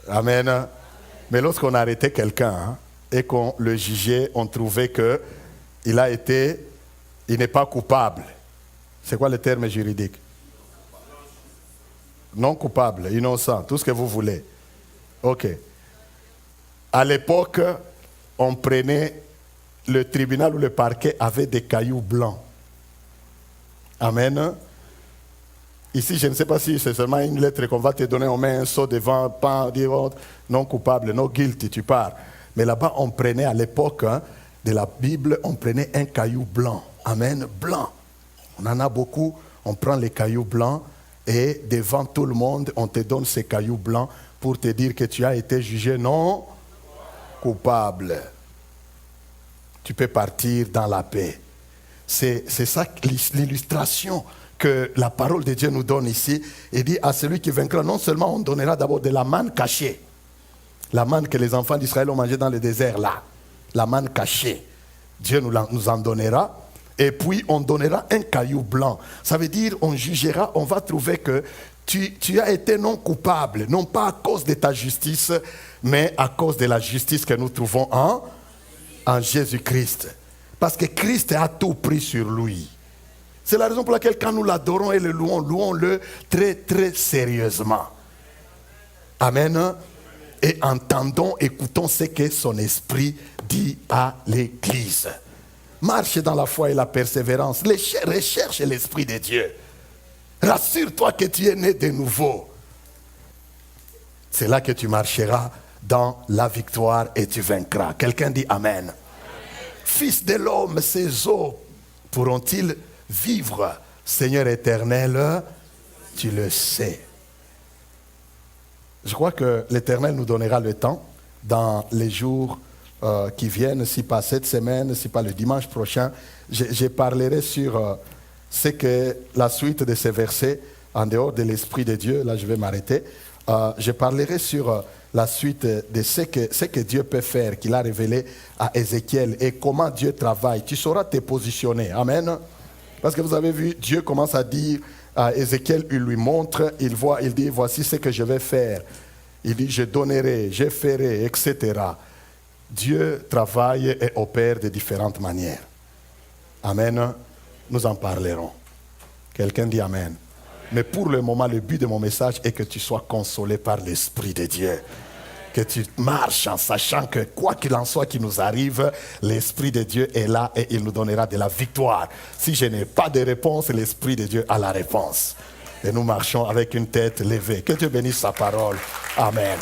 Amen. Mais lorsqu'on a arrêté quelqu'un et qu'on le jugeait, on trouvait qu'il n'est pas coupable. C'est quoi le terme juridique? Non coupable, innocent, tout ce que vous voulez. Ok. À l'époque, on prenait, le tribunal ou le parquet avait des cailloux blancs. Amen. Ici, je ne sais pas si c'est seulement une lettre qu'on va te donner, on met un sceau devant, pas dire oh, non coupable, non guilty, tu pars. Mais là-bas, on prenait à l'époque de la Bible, on prenait un caillou blanc. Amen, blanc. On en a beaucoup, on prend les cailloux blancs et devant tout le monde, on te donne ces cailloux blancs pour te dire que tu as été jugé non coupable. Tu peux partir dans la paix. C'est ça l'illustration que la parole de Dieu nous donne ici. Il dit à celui qui vaincra, non seulement on donnera d'abord de la manne cachée. La manne que les enfants d'Israël ont mangée dans le désert là. La manne cachée. Dieu nous en donnera. Et puis on donnera un caillou blanc. Ça veut dire on jugera, on va trouver que tu as été non coupable. Non pas à cause de ta justice, mais à cause de la justice que nous trouvons en Jésus-Christ. Parce que Christ a tout pris sur lui. C'est la raison pour laquelle quand nous l'adorons et le louons, louons-le très très sérieusement. Amen. Et entendons, écoutons ce que son esprit dit à l'Église. Marche dans la foi et la persévérance. Recherche l'Esprit de Dieu. Rassure-toi que tu es né de nouveau. C'est là que tu marcheras dans la victoire et tu vaincras. Quelqu'un dit Amen. Fils de l'homme, ces os pourront-ils vivre? Seigneur éternel, tu le sais. Je crois que l'Éternel nous donnera le temps dans les jours qui viennent, si pas cette semaine, si pas le dimanche prochain. Je parlerai sur ce que la suite de ces versets, en dehors de l'Esprit de Dieu, là je vais m'arrêter. Je parlerai sur la suite de ce que Dieu peut faire, qu'il a révélé à Ézéchiel et comment Dieu travaille. Tu sauras te positionner. Amen. Parce que vous avez vu, Dieu commence à dire à Ézéchiel, il lui montre, il dit, voici ce que je vais faire. Il dit, je donnerai, je ferai, etc. Dieu travaille et opère de différentes manières. Amen. Nous en parlerons. Quelqu'un dit Amen. Mais pour le moment, le but de mon message est que tu sois consolé par l'Esprit de Dieu. Que tu marches en sachant que quoi qu'il en soit qui nous arrive, l'Esprit de Dieu est là et il nous donnera de la victoire. Si je n'ai pas de réponse, l'Esprit de Dieu a la réponse. Et nous marchons avec une tête levée. Que Dieu bénisse sa parole. Amen.